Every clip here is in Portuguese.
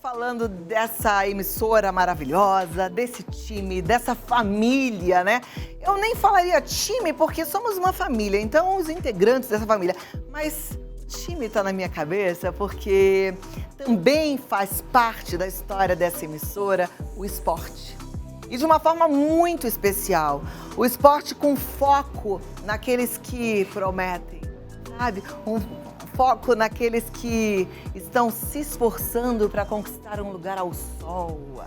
falando dessa emissora maravilhosa, desse time, dessa família, né? Eu nem falaria time porque somos uma família, então os integrantes dessa família. Mas time tá na minha cabeça porque também faz parte da história dessa emissora o esporte. E de uma forma muito especial. O esporte com foco naqueles que prometem, sabe? Um foco naqueles que estão se esforçando para conquistar um lugar ao sol.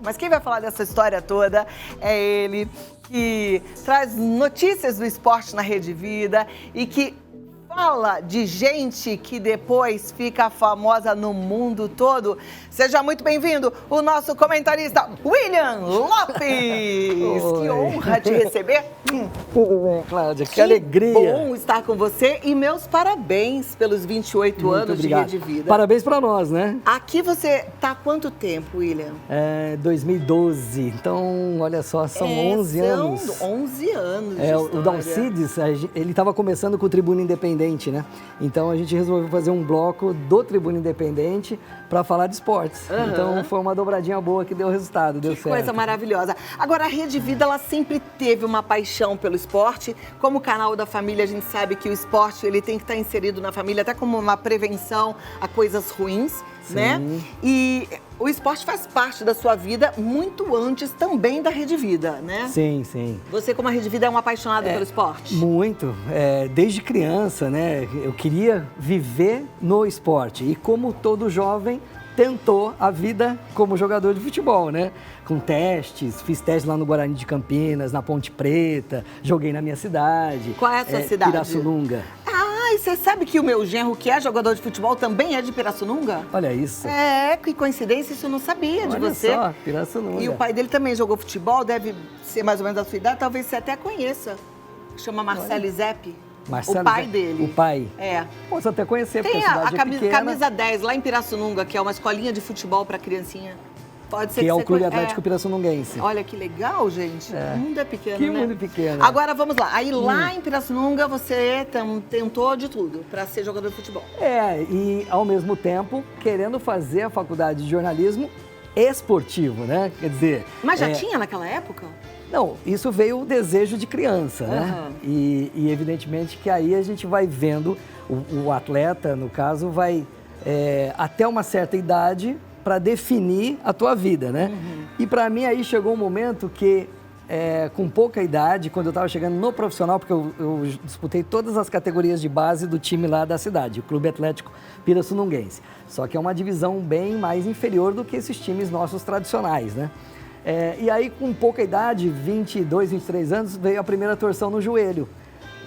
Mas quem vai falar dessa história toda é ele, que traz notícias do esporte na Rede Vida e que fala de gente que depois fica famosa no mundo todo. Seja muito bem-vindo, o nosso comentarista William Lopes. Oi. Que honra te receber. Tudo bem, Cláudia, que alegria. Bom estar com você e meus parabéns pelos 28 Muito anos obrigado. de Rede Vida. Parabéns para nós, né? Aqui você tá há quanto tempo, William? 2012, então olha só, são 11 anos. São 11 anos de O história. Dalcides, ele estava começando com o Tribuna Independente, né? Então a gente resolveu fazer um bloco do Tribuna Independente para falar de esportes. Aham. Então foi uma dobradinha boa que deu resultado, deu Que certo. coisa maravilhosa. Agora, a Rede Vida, ela sempre teve uma paixão pelo esporte. Como canal da família, a gente sabe que o esporte ele tem que estar inserido na família, até como uma prevenção a coisas ruins, né? E o esporte faz parte da sua vida muito antes também da Rede Vida, né? Sim, sim. Você, como a Rede Vida, é um apaixonado pelo esporte? Muito. Desde criança, né? Eu queria viver no esporte. E como todo jovem, tentou a vida como jogador de futebol, né? Com testes, fiz testes lá no Guarani de Campinas, na Ponte Preta, joguei na minha cidade. Qual é a sua cidade? Pirassununga. Ah, e você sabe que o meu genro, que é jogador de futebol, também é de Pirassununga? Olha isso. Que coincidência, isso eu não sabia de você. Olha só, Pirassununga. E o pai dele também jogou futebol, deve ser mais ou menos da sua idade, talvez você até conheça. Chama Marcelo Zeppi. Marcelo O pai Zé- dele. O pai. É. Posso até conhecer, porque Tem a a cidade é pequena. camisa 10 lá em Pirassununga, que é uma escolinha de futebol para criancinha. Pode ser Que é o você Clube conhe- Atlético Pirassununguense. Olha que legal, gente. O mundo é pequeno, Que né? mundo pequeno. Agora vamos lá. Aí lá em Pirassununga você tentou de tudo para ser jogador de futebol. E ao mesmo tempo querendo fazer a faculdade de jornalismo esportivo, né? Quer dizer... Mas já tinha naquela época? Não, isso veio o desejo de criança, né? Aham. E evidentemente que aí a gente vai vendo, o atleta, no caso, vai até uma certa idade para definir a tua vida, né? E para mim aí chegou um momento que, com pouca idade, quando eu estava chegando no profissional, porque eu disputei todas as categorias de base do time lá da cidade, o Clube Atlético Pirassununguense. Só que é uma divisão bem mais inferior do que esses times nossos tradicionais, né? E aí, com pouca idade, 22, 23 anos, veio a primeira torção no joelho.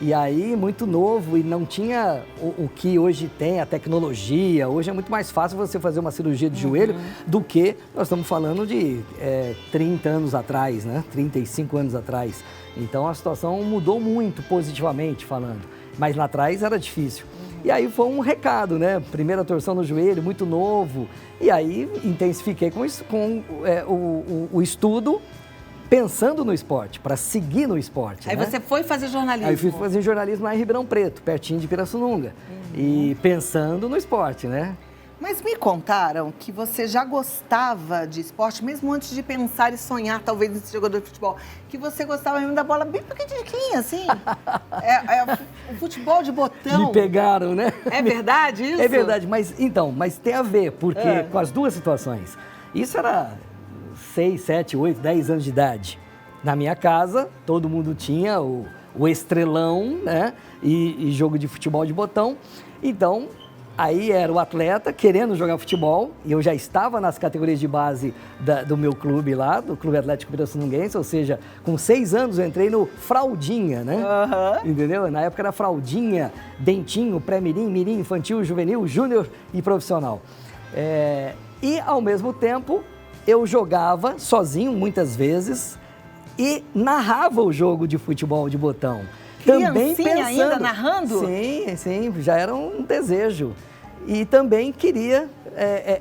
E aí, muito novo, e não tinha o que hoje tem, a tecnologia. Hoje é muito mais fácil você fazer uma cirurgia de joelho do que nós estamos falando de 30 anos atrás, né? 35 anos atrás. Então, a situação mudou muito, positivamente falando. Mas lá atrás era difícil. E aí foi um recado, né? Primeira torção no joelho, muito novo. E aí intensifiquei com o estudo, pensando no esporte, para seguir no esporte. Aí né? você foi fazer jornalismo. Aí fui fazer jornalismo lá em Ribeirão Preto, pertinho de Pirassununga. E pensando no esporte, né? Mas me contaram que você já gostava de esporte, mesmo antes de pensar e sonhar, talvez, em ser jogador de futebol. Que você gostava mesmo da bola bem pequenininha, assim. O futebol de botão. Me pegaram, né? É verdade isso? É verdade, mas tem a ver, porque com as duas situações. Isso era 6, 7, 8, 10 anos de idade. Na minha casa, todo mundo tinha o estrelão, né? E jogo de futebol de botão. Então, aí era o atleta querendo jogar futebol, e eu já estava nas categorias de base do meu clube lá, do Clube Atlético Pirassununguense, ou seja, com 6 anos eu entrei no fraldinha, né? Entendeu? Na época era fraldinha, dentinho, pré-mirim, mirim, infantil, juvenil, júnior e profissional. E ao mesmo tempo eu jogava sozinho muitas vezes e narrava o jogo de futebol de botão. Também pensando, ainda narrando? Sim, já era um desejo. E também queria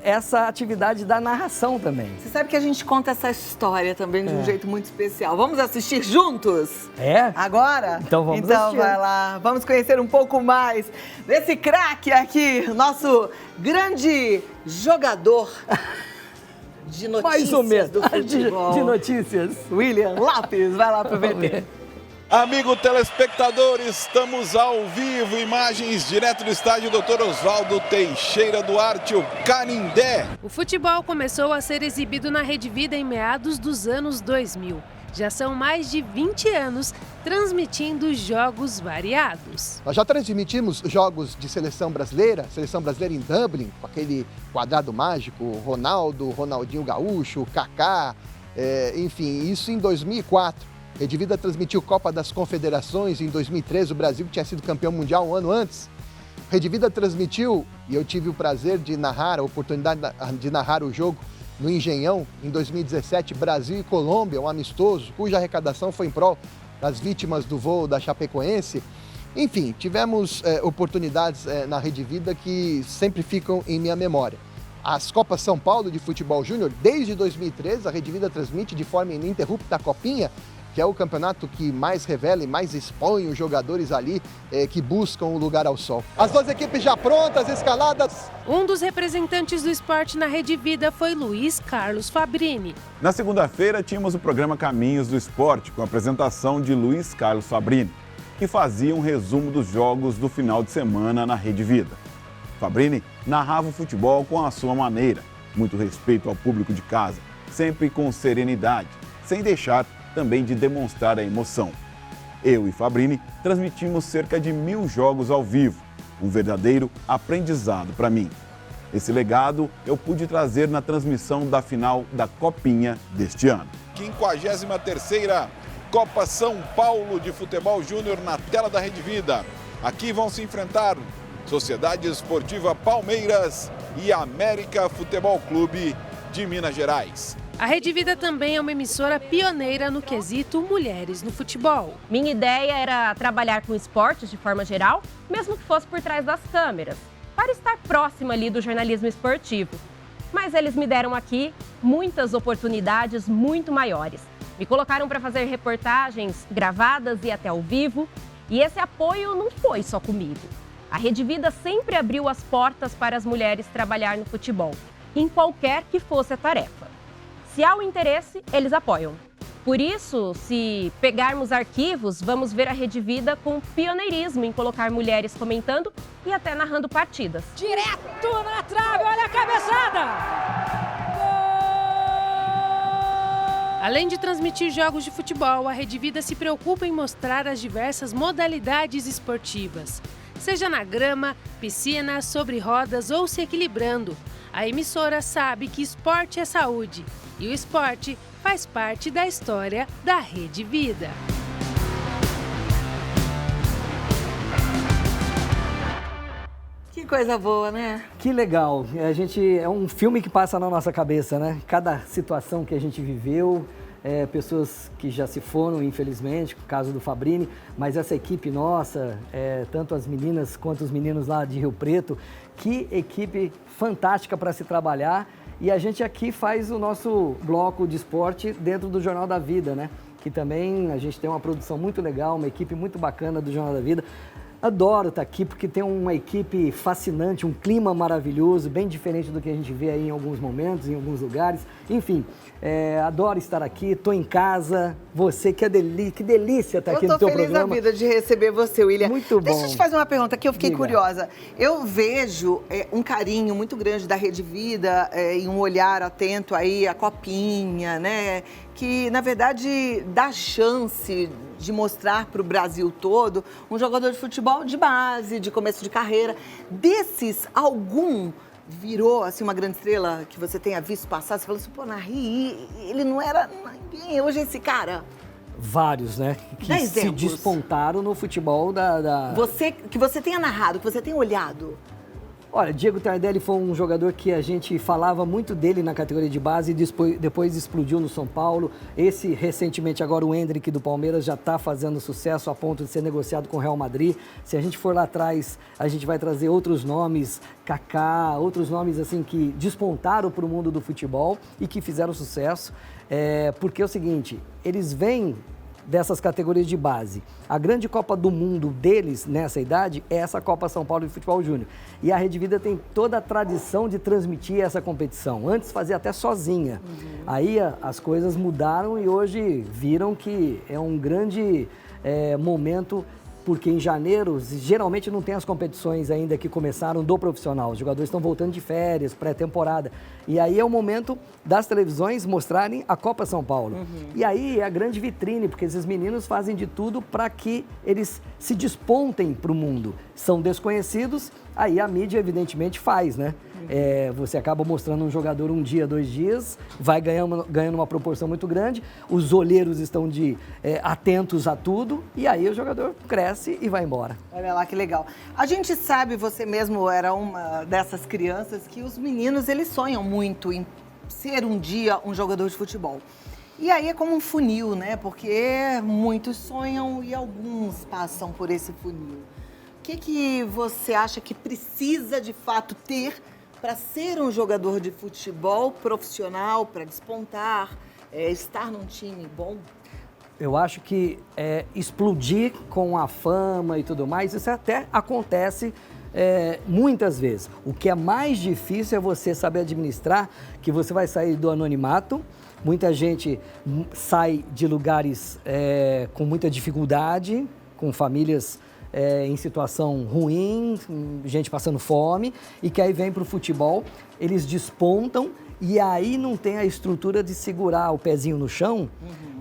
essa atividade da narração também. Você sabe que a gente conta essa história também de um jeito muito especial. Vamos assistir juntos? Agora? Então vamos assistir. Vai lá, vamos conhecer um pouco mais desse craque aqui, nosso grande jogador de notícias Mais ou menos. do futebol. De notícias. William Lopes, vai lá pro VT. Amigo telespectador, estamos ao vivo, imagens direto do estádio Dr. Oswaldo Teixeira Duarte, o Canindé. O futebol começou a ser exibido na Rede Vida em meados dos anos 2000. Já são mais de 20 anos transmitindo jogos variados. Nós já transmitimos jogos de seleção brasileira em Dublin, com aquele quadrado mágico, Ronaldo, Ronaldinho Gaúcho, Kaká, enfim, isso em 2004. Rede Vida transmitiu Copa das Confederações em 2013, o Brasil tinha sido campeão mundial um ano antes. Rede Vida transmitiu, e eu tive o prazer de narrar, a oportunidade de narrar o jogo no Engenhão, em 2017, Brasil e Colômbia, um amistoso, cuja arrecadação foi em prol das vítimas do voo da Chapecoense. Enfim, tivemos oportunidades na Rede Vida que sempre ficam em minha memória. As Copas São Paulo de Futebol Júnior, desde 2013, a Rede Vida transmite de forma ininterrupta a Copinha, que é o campeonato que mais revela e mais expõe os jogadores ali que buscam o lugar ao sol. As duas equipes já prontas, escaladas. Um dos representantes do esporte na Rede Vida foi Luiz Carlos Fabrini. Na segunda-feira, tínhamos o programa Caminhos do Esporte, com a apresentação de Luiz Carlos Fabrini, que fazia um resumo dos jogos do final de semana na Rede Vida. Fabrini narrava o futebol com a sua maneira, muito respeito ao público de casa, sempre com serenidade, sem deixar também de demonstrar a emoção. Eu e Fabrini transmitimos cerca de 1000 jogos ao vivo, um verdadeiro aprendizado para mim. Esse legado eu pude trazer na transmissão da final da Copinha deste ano. 53ª Copa São Paulo de Futebol Júnior na tela da Rede Vida. Aqui vão se enfrentar Sociedade Esportiva Palmeiras e América Futebol Clube de Minas Gerais. A Rede Vida também é uma emissora pioneira no quesito Mulheres no Futebol. Minha ideia era trabalhar com esportes de forma geral, mesmo que fosse por trás das câmeras, para estar próxima ali do jornalismo esportivo. Mas eles me deram aqui muitas oportunidades muito maiores. Me colocaram para fazer reportagens gravadas e até ao vivo, e esse apoio não foi só comigo. A Rede Vida sempre abriu as portas para as mulheres trabalhar no futebol, em qualquer que fosse a tarefa. Se há o interesse, eles apoiam. Por isso, se pegarmos arquivos, vamos ver a Rede Vida com pioneirismo em colocar mulheres comentando e até narrando partidas. Direto na trave, olha a cabeçada! Gol! Além de transmitir jogos de futebol, a Rede Vida se preocupa em mostrar as diversas modalidades esportivas. Seja na grama, piscina, sobre rodas ou se equilibrando. A emissora sabe que esporte é saúde e o esporte faz parte da história da Rede Vida. Que coisa boa, né? Que legal. É um filme que passa na nossa cabeça, né? Cada situação que a gente viveu, pessoas que já se foram, infelizmente, no caso do Fabrini, mas essa equipe nossa, tanto as meninas quanto os meninos lá de Rio Preto, que equipe fantástica para se trabalhar. E a gente aqui faz o nosso bloco de esporte dentro do Jornal da Vida, né? Que também a gente tem uma produção muito legal, uma equipe muito bacana do Jornal da Vida. Adoro estar aqui porque tem uma equipe fascinante, um clima maravilhoso, bem diferente do que a gente vê aí em alguns momentos, em alguns lugares. Enfim, adoro estar aqui, estou em casa. Você, que delícia estar aqui no teu programa. Eu estou feliz da vida de receber você, William. Muito bom. Deixa eu te fazer uma pergunta que eu fiquei Diga. curiosa. Eu vejo um carinho muito grande da Rede Vida e um olhar atento aí à Copinha, né? Que, na verdade, dá chance de mostrar para o Brasil todo um jogador de futebol de base, de começo de carreira. Desses, algum virou assim, uma grande estrela que você tenha visto passar? Você falou assim, pô, na Rio, ele não era ninguém, hoje é esse cara. Vários, né? Que Dá se exemplos. despontaram no futebol Que você tenha narrado, que você tenha olhado. Olha, Diego Tardelli foi um jogador que a gente falava muito dele na categoria de base e depois explodiu no São Paulo. Esse, recentemente, agora o Endrick do Palmeiras já está fazendo sucesso a ponto de ser negociado com o Real Madrid. Se a gente for lá atrás, a gente vai trazer outros nomes, Kaká, outros nomes assim que despontaram para o mundo do futebol e que fizeram sucesso. Porque é o seguinte, eles vêm dessas categorias de base. A grande Copa do Mundo deles, nessa idade, é essa Copa São Paulo de Futebol Júnior. E a Rede Vida tem toda a tradição de transmitir essa competição. Antes fazia até sozinha. Aí as coisas mudaram e hoje viram que é um grande momento, porque em janeiro, geralmente não tem as competições ainda que começaram do profissional. Os jogadores estão voltando de férias, pré-temporada. E aí é o momento das televisões mostrarem a Copa São Paulo. E aí é a grande vitrine, porque esses meninos fazem de tudo para que eles se despontem para o mundo. São desconhecidos, aí a mídia evidentemente faz, né? Você acaba mostrando um jogador um dia, 2 dias, vai ganhando uma proporção muito grande, os olheiros estão atentos a tudo, e aí o jogador cresce e vai embora. Olha lá que legal. A gente sabe, você mesmo era uma dessas crianças, que os meninos, eles sonham muito em ser um dia um jogador de futebol. E aí é como um funil, né? Porque muitos sonham e alguns passam por esse funil. O que você acha que precisa de fato ter para ser um jogador de futebol profissional, para despontar, estar num time bom? Eu acho que explodir com a fama e tudo mais, isso até acontece muitas vezes. O que é mais difícil é você saber administrar, que você vai sair do anonimato. Muita gente sai de lugares com muita dificuldade, com famílias em situação ruim, gente passando fome, e que aí vem para o futebol, eles despontam e aí não tem a estrutura de segurar o pezinho no chão,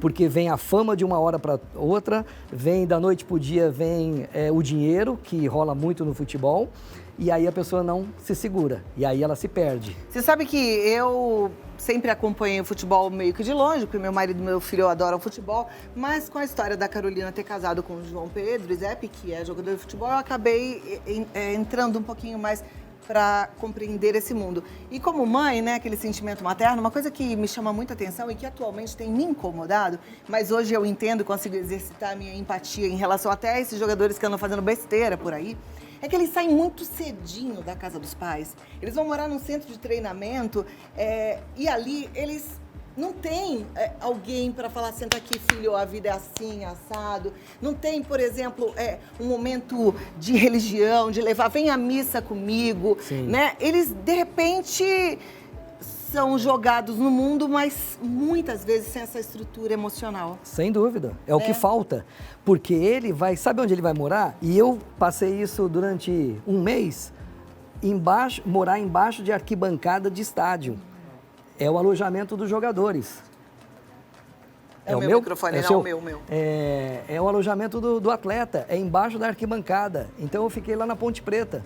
porque vem a fama de uma hora para outra, vem da noite para o dia, vem o dinheiro, que rola muito no futebol, e aí a pessoa não se segura, e aí ela se perde. Você sabe que eu sempre acompanhei o futebol meio que de longe, porque meu marido e meu filho adoram futebol, mas com a história da Carolina ter casado com o João Pedro Zep, que é jogador de futebol, eu acabei entrando um pouquinho mais para compreender esse mundo. E como mãe, né, aquele sentimento materno, uma coisa que me chama muita atenção e que atualmente tem me incomodado, mas hoje eu entendo, consigo exercitar a minha empatia em relação até a esses jogadores que andam fazendo besteira por aí, é que eles saem muito cedinho da casa dos pais. Eles vão morar num centro de treinamento e ali eles não têm alguém para falar, senta aqui, filho, a vida é assim, assado. Não tem, por exemplo, um momento de religião, de levar, vem à missa comigo, né? Eles, de repente, são jogados no mundo, mas muitas vezes sem essa estrutura emocional. Sem dúvida, é o que falta. Porque ele vai, sabe onde ele vai morar? E eu passei isso durante um mês, morar embaixo de arquibancada de estádio. É o alojamento dos jogadores. É o meu microfone, não, o meu. É o alojamento do atleta, é embaixo da arquibancada. Então eu fiquei lá na Ponte Preta.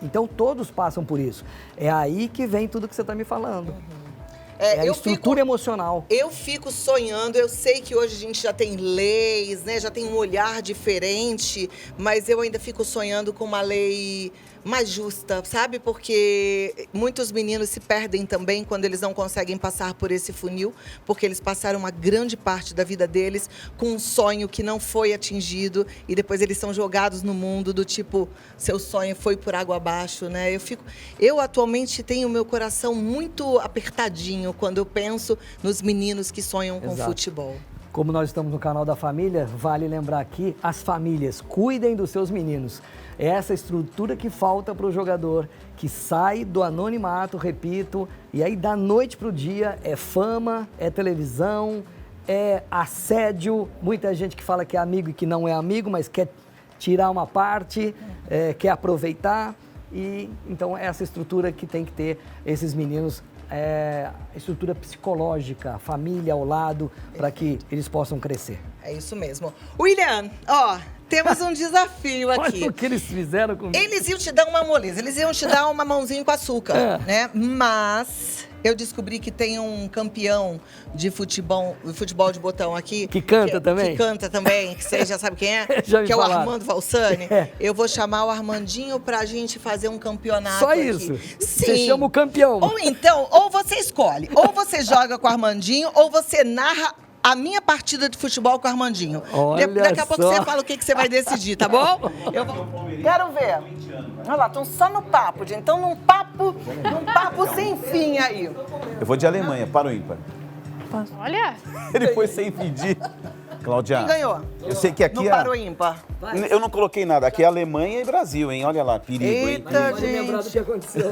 Então todos passam por isso. É aí que vem tudo que você está me falando. É a estrutura emocional. Eu fico sonhando, eu sei que hoje a gente já tem leis, né? Já tem um olhar diferente, mas eu ainda fico sonhando com uma lei mais justa, sabe? Porque muitos meninos se perdem também quando eles não conseguem passar por esse funil, porque eles passaram uma grande parte da vida deles com um sonho que não foi atingido e depois eles são jogados no mundo do tipo, seu sonho foi por água abaixo, né? Eu atualmente tenho o meu coração muito apertadinho quando eu penso nos meninos que sonham com futebol. Como nós estamos no canal da família, vale lembrar aqui, as famílias, cuidem dos seus meninos. É essa estrutura que falta para o jogador, que sai do anonimato, repito, e aí da noite para o dia é fama, é televisão, é assédio, muita gente que fala que é amigo e que não é amigo, mas quer tirar uma parte, quer aproveitar, e então é essa estrutura que tem que ter esses meninos, estrutura psicológica, família ao lado, para que eles possam crescer. É isso mesmo. William, temos um desafio aqui. Olha o que eles fizeram comigo. Eles iam te dar uma moleza, eles iam te dar uma mãozinha com açúcar, né? Mas eu descobri que tem um campeão de futebol de botão aqui. Que canta também? Que canta também, que você já sabe quem é? Já me que falaram. É o Armando Valsani. Eu vou chamar o Armandinho pra gente fazer um campeonato Só aqui. isso? Sim. Você chama o campeão. Ou então, ou você escolhe, ou você joga com o Armandinho, ou você narra a minha partida de futebol com o Armandinho. Olha Daqui a pouco só. você fala o que você vai decidir, tá bom? Quero ver. Olha lá, estão só no papo, gente. Então, num papo sem fim aí. Eu vou de Alemanha, para o ímpar. Olha, Ele foi sem pedir. Cláudia. Quem ganhou? Eu sei que aqui No par ou ímpar? Eu não coloquei nada. Aqui é Alemanha e Brasil, hein? Olha lá, perigo, hein? Eita, Pode lembrar do gente. que aconteceu.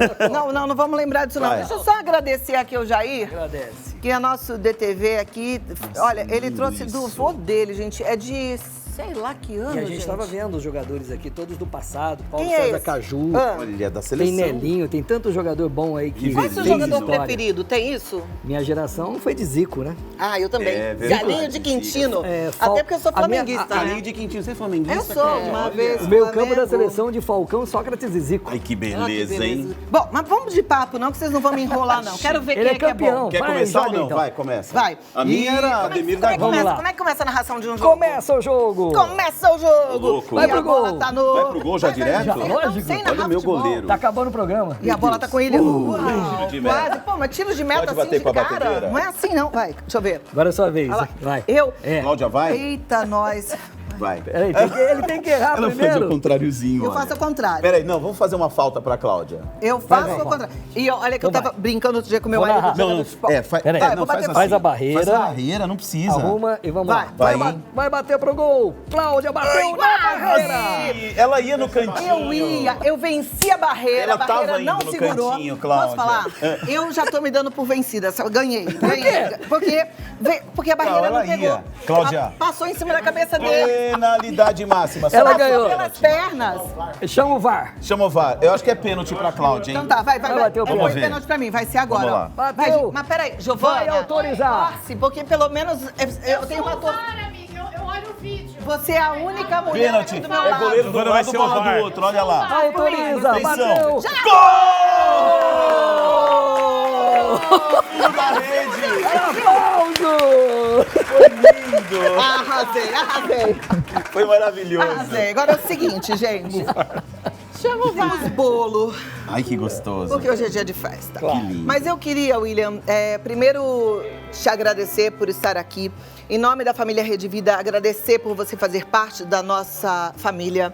Não vamos lembrar disso não. Vai. Deixa eu só agradecer aqui ao Jair, Agradece. que é nosso DTV aqui. Olha, ele trouxe do vô dele, gente. É de sei lá que ano, E a gente gente. estava vendo os jogadores aqui, todos do passado. Paulo Quem é César esse? Caju. Ah. Olha, é da Tem seleção. Nelinho, tem tanto jogador bom aí que Qual é o seu fez jogador história. preferido? Tem isso? Minha geração foi de Zico, né? Ah, eu também. É verdade, Galinho de Quintino. É, Até porque eu sou a minha- flamenguista. Galinho né? de Quintino, você é flamenguista? Eu sou, cara? uma Olha. vez. O meio campo da Flamengo. seleção de Falcão, Sócrates e Zico. Ai, que Ah, que beleza, hein? Bom, mas vamos de papo não, que vocês não vão me enrolar não. Quero ver Ele quem é campeão. bom. Quer Vai, começar ou joga não? então. Vai, começa. Vai. A minha era Ademir da Como Vamos lá. como é que começa a narração de um jogo? Começa o jogo! Começa o jogo! louco. Vai E pro a bola gol. tá no... Vai pro gol já direto? Não, Lógico. sem narrar Olha o meu futebol. goleiro. Tá acabando o programa. E a bola tá com ele. Uau, de meta. quase. Pô, mas tiro de meta Pode assim bater de com a cara. batedeira? Não é assim não. Vai, deixa eu ver. Agora é sua vez. Olha lá. Vai. Eu? É. Cláudia, vai? Eita, nós. Vai. Peraí, ele tem que errar Ela fez primeiro. o contráriozinho, Eu olha. faço ao contrário. Peraí, não, vamos fazer uma falta pra Cláudia. Eu faço vai. ao contrário. E olha que eu Então tava brincando outro dia com meu Vou marido. narrar. jogando futebol. Peraí. Vai, não, vou bater faz, pra Faz a barreira. Faz a barreira, não precisa. Arruma e vamos Vai. lá. Vai. Vai bater pro gol. Cláudia bateu na barreira. Ih, ela ia no cantinho. Eu venci a barreira, Ela a barreira tava não indo no segurou. cantinho, Cláudia. Posso falar? Eu já tô me dando por vencida, só ganhei. Porque a barreira ela não pegou. ia. Cláudia. Ela passou em cima da cabeça dele. Penalidade máxima. Ela Só- ganhou. Pelas pernas. Chama o VAR. Chama o VAR. Eu acho que é pênalti pra Cláudia, hein? Então tá, vai. Vai bater o Foi pênalti. pênalti pra mim, vai ser agora. Vamos lá. ó. Vai, Bateu. mas peraí, Giovana. Vai autorizar. Torce, porque pelo menos eu tenho uma torcida. Eu olho o vídeo. Você é a única mulher Pênalti. aqui do meu É lado. goleiro do Agora vai lado, ser bola o VAR. do outro. Olha lá. Autoriza. Atenção. Bateu. Gol! Filho da rede. Aplauso. Arrasei. Foi maravilhoso. Arrasei. Agora é o seguinte, gente. Chama o Temos bolo, Ai, que gostoso. porque hoje é dia de festa. Que lindo. Mas eu queria, William, primeiro te agradecer por estar aqui. Em nome da família Rede Vida, agradecer por você fazer parte da nossa família.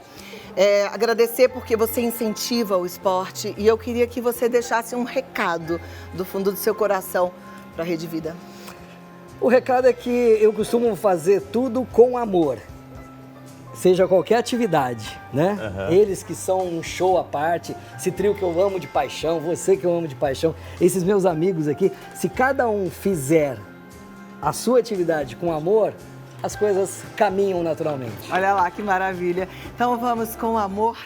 Agradecer porque você incentiva o esporte. E eu queria que você deixasse um recado do fundo do seu coração para a Rede Vida. O recado é que eu costumo fazer tudo com amor. Seja qualquer atividade, né? Eles que são um show à parte, esse trio que eu amo de paixão, você que eu amo de paixão, esses meus amigos aqui, se cada um fizer a sua atividade com amor, as coisas caminham naturalmente. Olha lá que maravilha. Então vamos com amor.